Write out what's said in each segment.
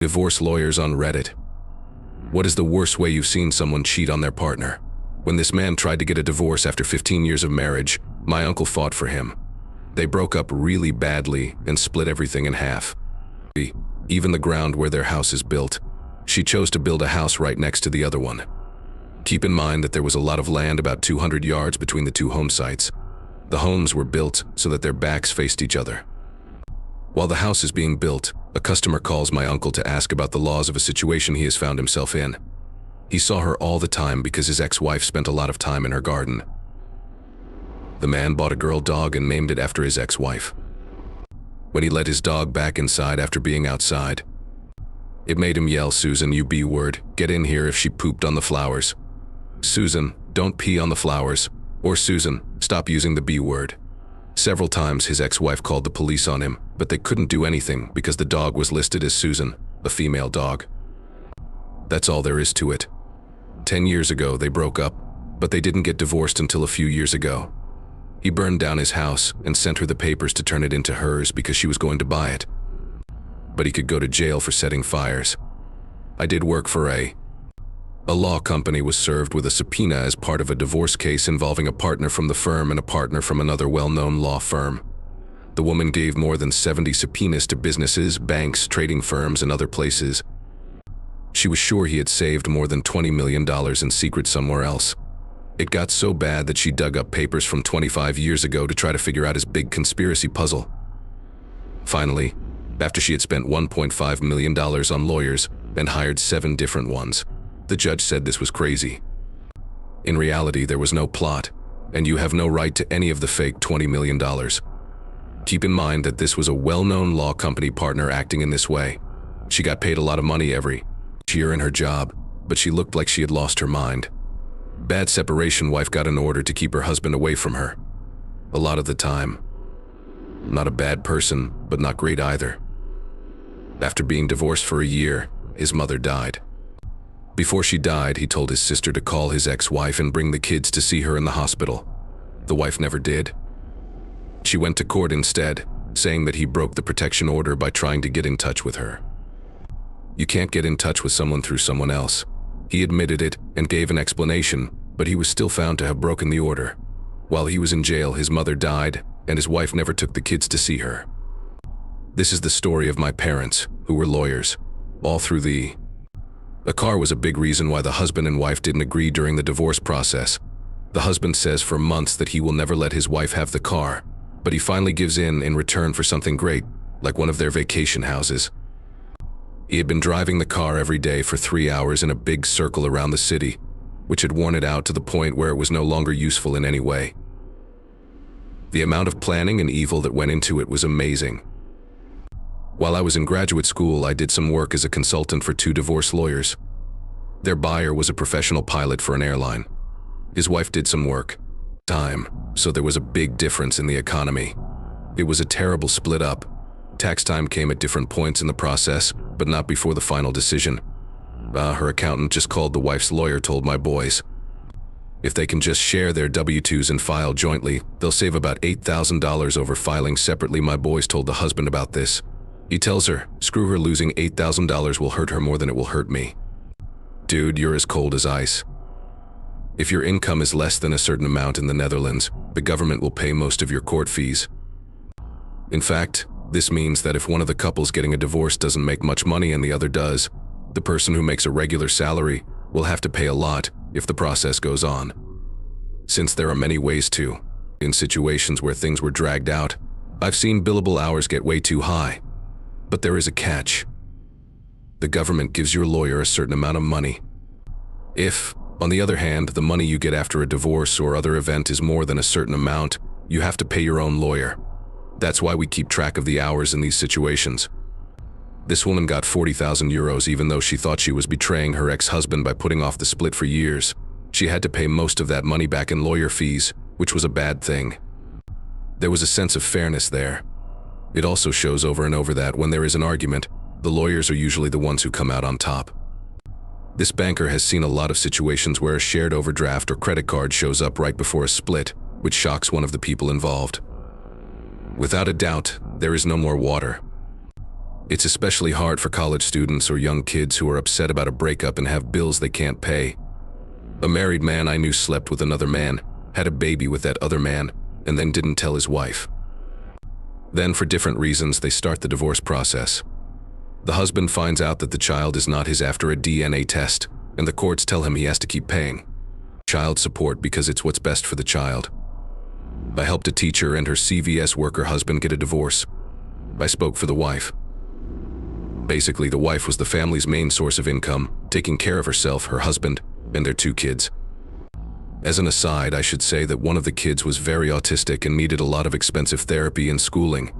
Divorce lawyers on Reddit. What is the worst way you've seen someone cheat on their partner? When this man tried to get a divorce after 15 years of marriage, my uncle fought for him. They broke up really badly and split everything in half. Even the ground where their house is built. She chose to build a house right next to the other one. Keep in mind that there was a lot of land, about 200 yards between the two home sites. The homes were built so that their backs faced each other. While the house is being built, a customer calls my uncle to ask about the laws of a situation he has found himself in. He saw her all the time because his ex-wife spent a lot of time in her garden. The man bought a girl dog and named it after his ex-wife. When he let his dog back inside after being outside, it made him yell, "Susan, you B-word, get in here," if she pooped on the flowers. "Susan, don't pee on the flowers," or "Susan, stop using the B-word." Several times his ex-wife called the police on him, but they couldn't do anything because the dog was listed as Susan, a female dog. That's all there is to it. 10 years ago they broke up, but they didn't get divorced until a few years ago. He burned down his house and sent her the papers to turn it into hers because she was going to buy it. But he could go to jail for setting fires. I did work for a law company was served with a subpoena as part of a divorce case involving a partner from the firm and a partner from another well-known law firm. The woman gave more than 70 subpoenas to businesses, banks, trading firms, and other places. She was sure he had saved more than $20 million in secret somewhere else. It got so bad that she dug up papers from 25 years ago to try to figure out his big conspiracy puzzle. Finally, after she had spent $1.5 million on lawyers and hired 7 different ones, the judge said this was crazy. In reality, there was no plot, and you have no right to any of the fake $20 million. Keep in mind that this was a well-known law company partner acting in this way. She got paid a lot of money every year in her job, but she looked like she had lost her mind. Bad separation wife got an order to keep her husband away from her. A lot of the time. Not a bad person, but not great either. After being divorced for a year, his mother died. Before she died, he told his sister to call his ex-wife and bring the kids to see her in the hospital. The wife never did. She went to court instead, saying that he broke the protection order by trying to get in touch with her. You can't get in touch with someone through someone else. He admitted it and gave an explanation, but he was still found to have broken the order. While he was in jail, his mother died, and his wife never took the kids to see her. This is the story of my parents, who were lawyers, all through the car was a big reason why the husband and wife didn't agree during the divorce process. The husband says for months that he will never let his wife have the car, but he finally gives in return for something great, like one of their vacation houses. He had been driving the car every day for 3 hours in a big circle around the city, which had worn it out to the point where it was no longer useful in any way. The amount of planning and evil that went into it was amazing. While I was in graduate school, I did some work as a consultant for 2 divorce lawyers. Their buyer was a professional pilot for an airline. His wife did some work, so there was a big difference in the economy. It was a terrible split up. Tax time came at different points in the process, but not before the final decision. Her accountant just called the wife's lawyer, told my boys, if they can just share their W-2s and file jointly, they'll save about $8,000 over filing separately. My boys told the husband about this. He tells her, screw her, losing $8,000 will hurt her more than it will hurt me. Dude, you're as cold as ice. If your income is less than a certain amount in the Netherlands, the government will pay most of your court fees. In fact, this means that if one of the couples getting a divorce doesn't make much money and the other does, the person who makes a regular salary will have to pay a lot if the process goes on. Since there are many ways to, in situations where things were dragged out, I've seen billable hours get way too high. But there is a catch. The government gives your lawyer a certain amount of money. If, on the other hand, the money you get after a divorce or other event is more than a certain amount, you have to pay your own lawyer. That's why we keep track of the hours in these situations. This woman got 40,000 euros even though she thought she was betraying her ex-husband by putting off the split for years. She had to pay most of that money back in lawyer fees, which was a bad thing. There was a sense of fairness there. It also shows over and over that when there is an argument, the lawyers are usually the ones who come out on top. This banker has seen a lot of situations where a shared overdraft or credit card shows up right before a split, which shocks one of the people involved. Without a doubt, there is no more water. It's especially hard for college students or young kids who are upset about a breakup and have bills they can't pay. A married man I knew slept with another man, had a baby with that other man, and then didn't tell his wife. Then, for different reasons, they start the divorce process. The husband finds out that the child is not his after a DNA test, and the courts tell him he has to keep paying child support because it's what's best for the child. I helped a teacher and her CVS worker husband get a divorce. I spoke for the wife. Basically, the wife was the family's main source of income, taking care of herself, her husband, and their 2 kids. As an aside, I should say that one of the kids was very autistic and needed a lot of expensive therapy and schooling.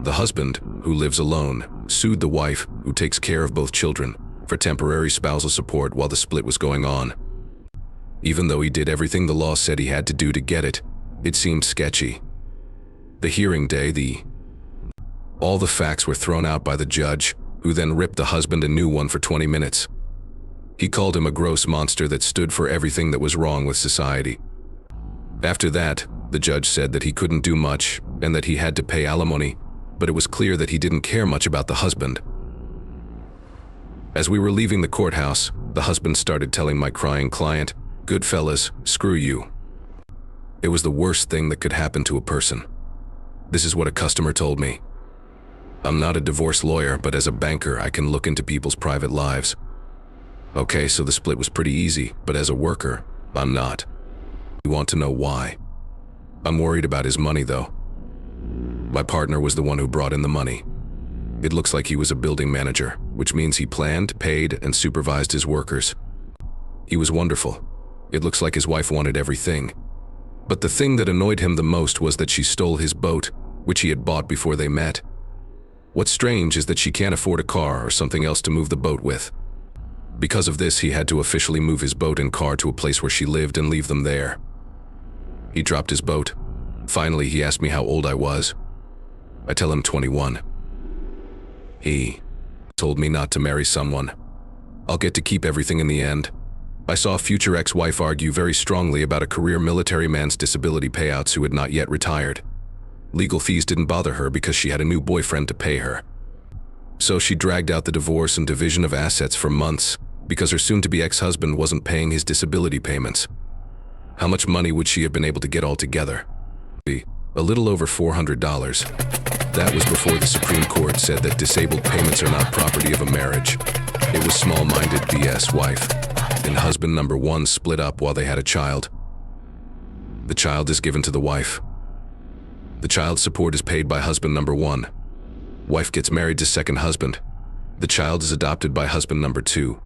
The husband, who lives alone, sued the wife, who takes care of both children, for temporary spousal support while the split was going on. Even though he did everything the law said he had to do to get it, it seemed sketchy. The hearing day, all the facts were thrown out by the judge, who then ripped the husband a new one for 20 minutes. He called him a gross monster that stood for everything that was wrong with society. After that, the judge said that he couldn't do much and that he had to pay alimony, but it was clear that he didn't care much about the husband. As we were leaving the courthouse, the husband started telling my crying client, "Good fellas, screw you." It was the worst thing that could happen to a person. This is what a customer told me. I'm not a divorce lawyer, but as a banker, I can look into people's private lives. Okay, so the split was pretty easy, but as a worker, I'm not. You want to know why? I'm worried about his money, though. My partner was the one who brought in the money. It looks like he was a building manager, which means he planned, paid, and supervised his workers. He was wonderful. It looks like his wife wanted everything. But the thing that annoyed him the most was that she stole his boat, which he had bought before they met. What's strange is that she can't afford a car or something else to move the boat with. Because of this, he had to officially move his boat and car to a place where she lived and leave them there. He dropped his boat. Finally, he asked me how old I was. I tell him 21. He told me not to marry someone. I'll get to keep everything in the end. I saw a future ex-wife argue very strongly about a career military man's disability payouts who had not yet retired. Legal fees didn't bother her because she had a new boyfriend to pay her. So she dragged out the divorce and division of assets for months because her soon-to-be ex-husband wasn't paying his disability payments. How much money would she have been able to get altogether? A little over $400. That was before the Supreme Court said that disabled payments are not property of a marriage. It was small-minded BS. Wife and husband number 1 split up while they had a child. The child is given to the wife. The child support is paid by husband number 1. Wife gets married to second husband. The child is adopted by husband number 2.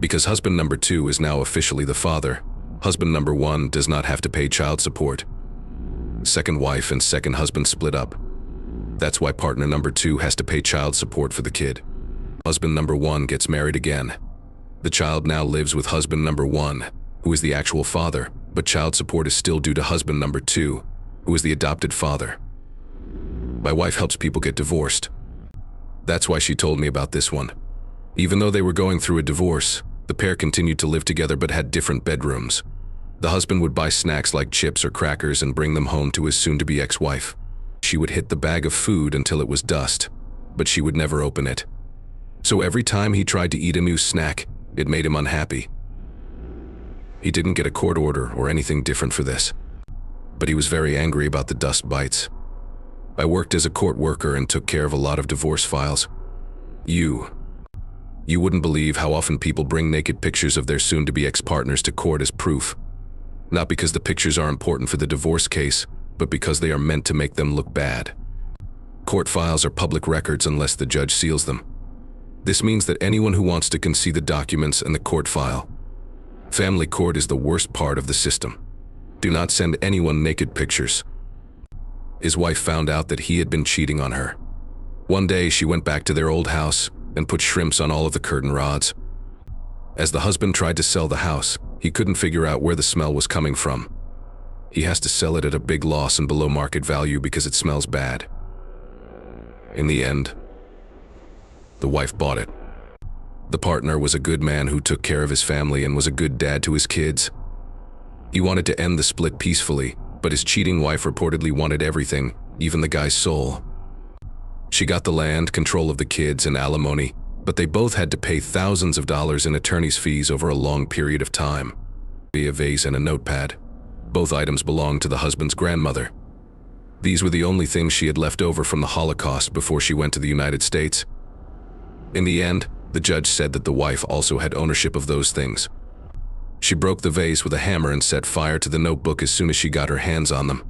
Because husband number 2 is now officially the father, husband number 1 does not have to pay child support. Second wife and second husband split up. That's why partner number 2 has to pay child support for the kid. Husband number 1 gets married again. The child now lives with husband number 1, who is the actual father, but child support is still due to husband number 2, who is the adopted father. My wife helps people get divorced. That's why she told me about this one. Even though they were going through a divorce, the pair continued to live together but had different bedrooms. The husband would buy snacks like chips or crackers and bring them home to his soon-to-be ex-wife. She would hit the bag of food until it was dust, but she would never open it. So every time he tried to eat a new snack, it made him unhappy. He didn't get a court order or anything different for this, but he was very angry about the dust bites. I worked as a court worker and took care of a lot of divorce files. You wouldn't believe how often people bring naked pictures of their soon-to-be ex-partners to court as proof. Not because the pictures are important for the divorce case, but because they are meant to make them look bad. Court files are public records unless the judge seals them. This means that anyone who wants to can see the documents and the court file. Family court is the worst part of the system. Do not send anyone naked pictures. His wife found out that he had been cheating on her. One day she went back to their old house and put shrimps on all of the curtain rods. As the husband tried to sell the house, he couldn't figure out where the smell was coming from. He has to sell it at a big loss and below market value because it smells bad. In the end, the wife bought it. The partner was a good man who took care of his family and was a good dad to his kids. He wanted to end the split peacefully, but his cheating wife reportedly wanted everything, even the guy's soul. She got the land, control of the kids, and alimony, but they both had to pay thousands of dollars in attorney's fees over a long period of time. A vase and a notepad. Both items belonged to the husband's grandmother. These were the only things she had left over from the Holocaust before she went to the United States. In the end, the judge said that the wife also had ownership of those things. She broke the vase with a hammer and set fire to the notebook as soon as she got her hands on them.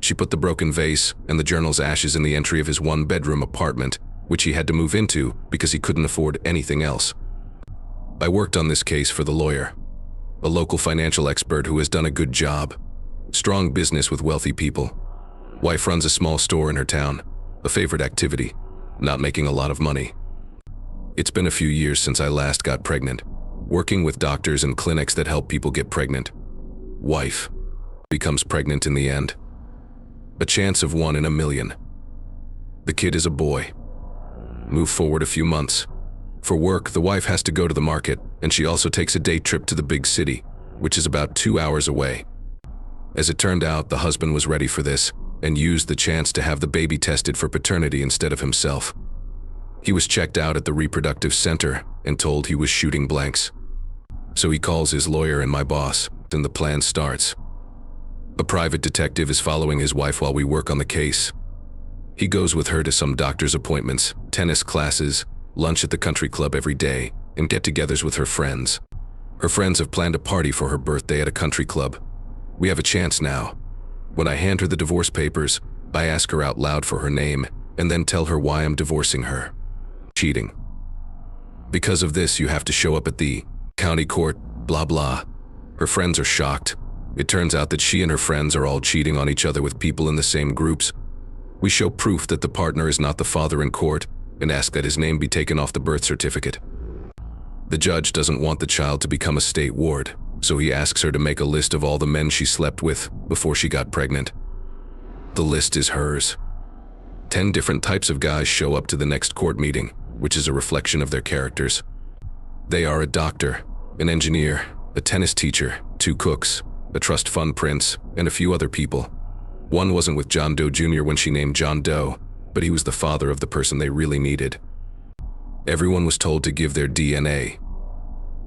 She put the broken vase and the journal's ashes in the entry of his one-bedroom apartment, which he had to move into because he couldn't afford anything else. I worked on this case for the lawyer, a local financial expert who has done a good job. Strong business with wealthy people. Wife runs a small store in her town, a favorite activity, not making a lot of money. It's been a few years since I last got pregnant, working with doctors and clinics that help people get pregnant. Wife becomes pregnant in the end. A chance of 1 in a million. The kid is a boy. Move forward a few months. For work, the wife has to go to the market, and she also takes a day trip to the big city, which is about 2 hours away. As it turned out, the husband was ready for this and used the chance to have the baby tested for paternity instead of himself. He was checked out at the reproductive center and told he was shooting blanks. So he calls his lawyer and my boss, and the plan starts. A private detective is following his wife while we work on the case. He goes with her to some doctor's appointments, tennis classes, lunch at the country club every day, and get-togethers with her friends. Her friends have planned a party for her birthday at a country club. We have a chance now. When I hand her the divorce papers, I ask her out loud for her name and then tell her why I'm divorcing her. Cheating. Because of this, you have to show up at the county court, blah blah. Her friends are shocked. It turns out that she and her friends are all cheating on each other with people in the same groups. We show proof that the partner is not the father in court and ask that his name be taken off the birth certificate. The judge doesn't want the child to become a state ward, so he asks her to make a list of all the men she slept with before she got pregnant. The list is hers. 10 different types of guys show up to the next court meeting, which is a reflection of their characters. They are a doctor, an engineer, a tennis teacher, 2 cooks, a trust fund prince, and a few other people. One wasn't with John Doe Jr. when she named John Doe, but he was the father of the person they really needed. Everyone was told to give their DNA.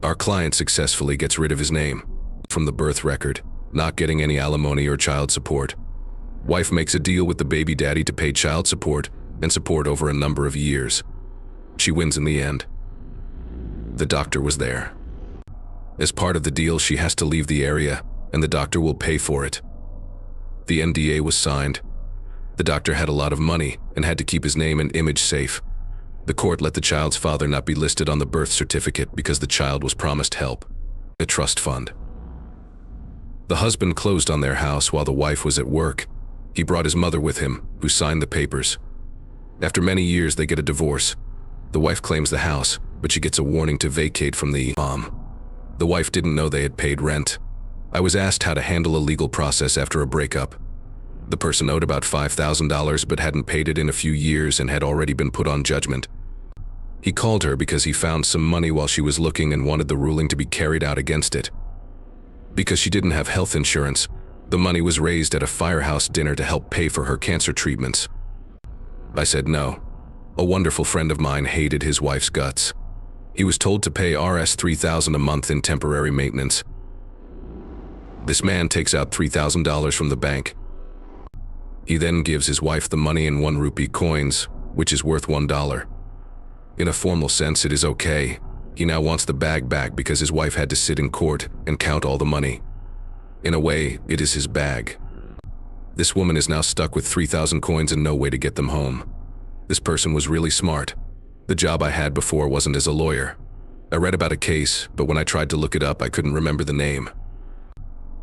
Our client successfully gets rid of his name from the birth record, not getting any alimony or child support. Wife makes a deal with the baby daddy to pay child support and support over a number of years. She wins in the end. The doctor was there. As part of the deal, she has to leave the area, and the doctor will pay for it. The NDA was signed. The doctor had a lot of money and had to keep his name and image safe. The court let the child's father not be listed on the birth certificate because the child was promised help. A trust fund. The husband closed on their house while the wife was at work. He brought his mother with him, who signed the papers. After many years, they get a divorce. The wife claims the house, but she gets a warning to vacate from the mom. The wife didn't know they had paid rent. I was asked how to handle a legal process after a breakup. The person owed about $5,000 but hadn't paid it in a few years and had already been put on judgment. He called her because he found some money while she was looking and wanted the ruling to be carried out against it. Because she didn't have health insurance, the money was raised at a firehouse dinner to help pay for her cancer treatments. I said no. A wonderful friend of mine hated his wife's guts. He was told to pay Rs $3,000 a month in temporary maintenance. This man takes out $3,000 from the bank. He then gives his wife the money in 1 rupee coins, which is worth $1. In a formal sense, it is okay. He now wants the bag back because his wife had to sit in court and count all the money. In a way, it is his bag. This woman is now stuck with 3,000 coins and no way to get them home. This person was really smart. The job I had before wasn't as a lawyer. I read about a case, but when I tried to look it up, I couldn't remember the name.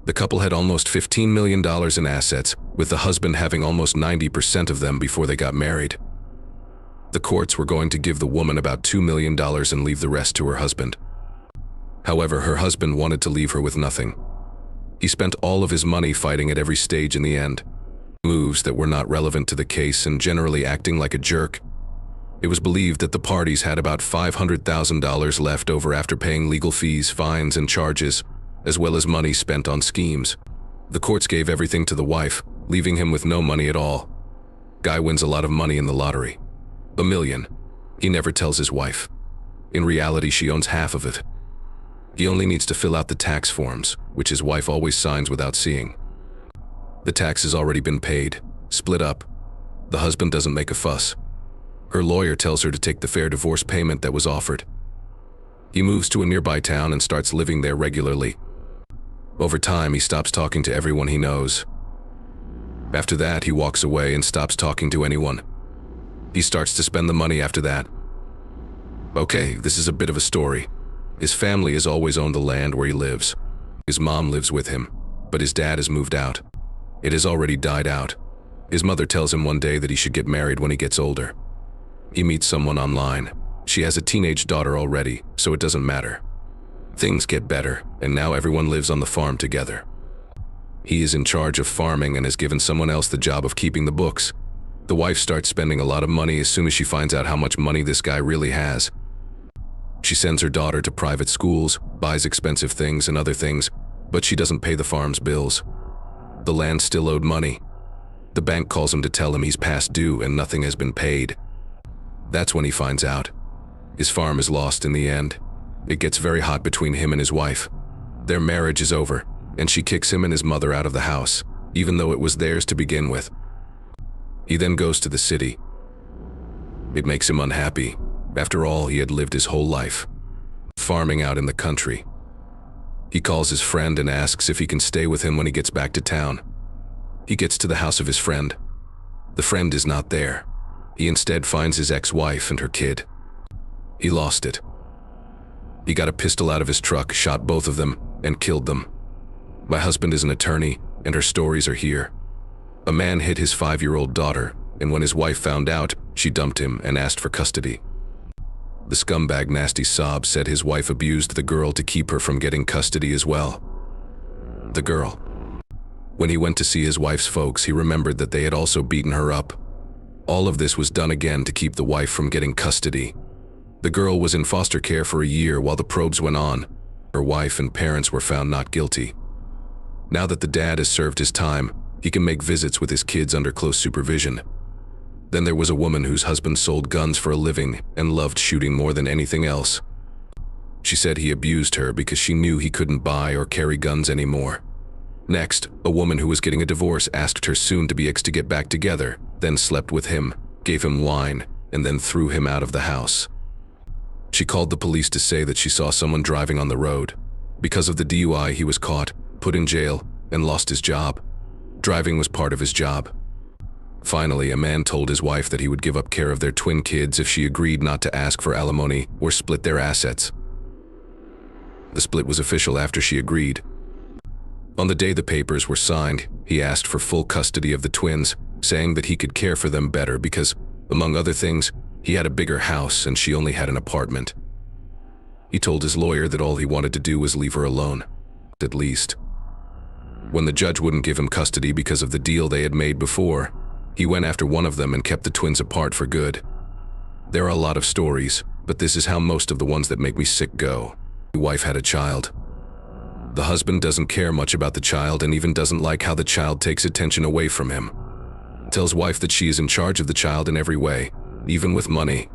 The couple had almost $15 million in assets, with the husband having almost 90% of them before they got married. The courts were going to give the woman about $2 million and leave the rest to her husband. However, her husband wanted to leave her with nothing. He spent all of his money fighting at every stage in the end. Moves that were not relevant to the case and generally acting like a jerk. It was believed that the parties had about $500,000 left over after paying legal fees, fines, and charges, as well as money spent on schemes. The courts gave everything to the wife, leaving him with no money at all. Guy wins a lot of money in the lottery. $1 million. He never tells his wife. In reality, she owns half of it. He only needs to fill out the tax forms, which his wife always signs without seeing. The tax has already been paid, split up. The husband doesn't make a fuss. Her lawyer tells her to take the fair divorce payment that was offered. He moves to a nearby town and starts living there regularly. Over time, he stops talking to everyone he knows. After that, he walks away and stops talking to anyone. He starts to spend the money after that. Okay, this is a bit of a story. His family has always owned the land where he lives. His mom lives with him, but his dad has moved out. It has already died out. His mother tells him one day that he should get married when he gets older. He meets someone online. She has a teenage daughter already, so it doesn't matter. Things get better, and now everyone lives on the farm together. He is in charge of farming and has given someone else the job of keeping the books. The wife starts spending a lot of money as soon as she finds out how much money this guy really has. She sends her daughter to private schools, buys expensive things and other things, but she doesn't pay the farm's bills. The land still owed money. The bank calls him to tell him he's past due and nothing has been paid. That's when he finds out. His farm is lost in the end. It gets very hot between him and his wife. Their marriage is over, and she kicks him and his mother out of the house, even though it was theirs to begin with. He then goes to the city. It makes him unhappy. After all, he had lived his whole life farming out in the country. He calls his friend and asks if he can stay with him when he gets back to town. He gets to the house of his friend. The friend is not there. He instead finds his ex-wife and her kid. He lost it. He got a pistol out of his truck, shot both of them, and killed them. My husband is an attorney, and her stories are here. A man hit his 5-year-old daughter, and when his wife found out, she dumped him and asked for custody. The scumbag Nasty Sob said his wife abused the girl to keep her from getting custody as well. The girl. When he went to see his wife's folks, he remembered that they had also beaten her up. All of this was done again to keep the wife from getting custody. The girl was in foster care for a year while the probes went on. Her wife and parents were found not guilty. Now that the dad has served his time, he can make visits with his kids under close supervision. Then there was a woman whose husband sold guns for a living and loved shooting more than anything else. She said he abused her because she knew he couldn't buy or carry guns anymore. Next, a woman who was getting a divorce asked her soon-to-be ex to get back together, then slept with him, gave him wine, and then threw him out of the house. She called the police to say that she saw someone driving on the road. Because of the DUI, he was caught, put in jail, and lost his job. Driving was part of his job. Finally, a man told his wife that he would give up care of their twin kids if she agreed not to ask for alimony or split their assets. The split was official after she agreed. On the day the papers were signed, he asked for full custody of the twins, saying that he could care for them better because, among other things, he had a bigger house and she only had an apartment. He told his lawyer that all he wanted to do was leave her alone, at least. When the judge wouldn't give him custody because of the deal they had made before, he went after one of them and kept the twins apart for good. There are a lot of stories, but this is how most of the ones that make me sick go. The wife had a child. The husband doesn't care much about the child and even doesn't like how the child takes attention away from him. Tells wife that she is in charge of the child in every way, even with money.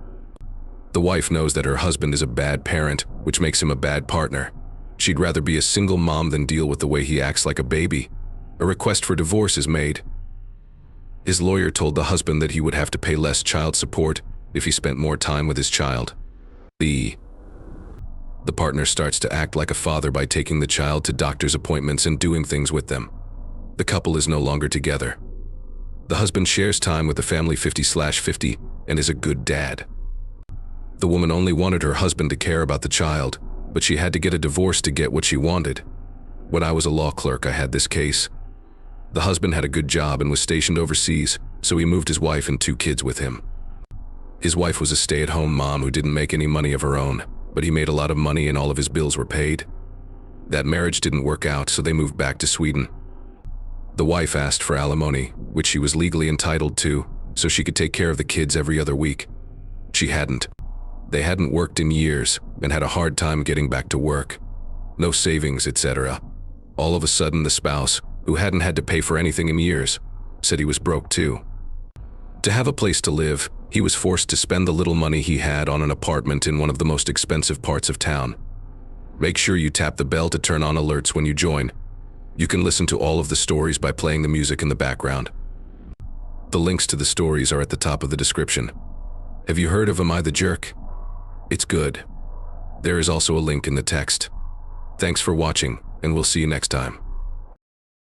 The wife knows that her husband is a bad parent, which makes him a bad partner. She'd rather be a single mom than deal with the way he acts like a baby. A request for divorce is made. His lawyer told the husband that he would have to pay less child support if he spent more time with his child. The partner starts to act like a father by taking the child to doctor's appointments and doing things with them. The couple is no longer together. The husband shares time with the family 50/50 and is a good dad. The woman only wanted her husband to care about the child, but she had to get a divorce to get what she wanted. When I was a law clerk, I had this case. The husband had a good job and was stationed overseas, so he moved his wife and 2 kids with him. His wife was a stay-at-home mom who didn't make any money of her own, but he made a lot of money and all of his bills were paid. That marriage didn't work out, so they moved back to Sweden. The wife asked for alimony, which she was legally entitled to, so she could take care of the kids every other week. She hadn't. They hadn't worked in years and had a hard time getting back to work. No savings, etc. All of a sudden, the spouse, who hadn't had to pay for anything in years, said he was broke too. To have a place to live, He was forced to spend the little money he had on an apartment in one of the most expensive parts of town. Make sure you tap the bell to turn on alerts when you join. You can listen to all of the stories by playing the music in the background. The links to the stories are at the top of the description. Have you heard of Am I the Jerk? It's good. There is also a link in the text. Thanks for watching, and we'll see you next time.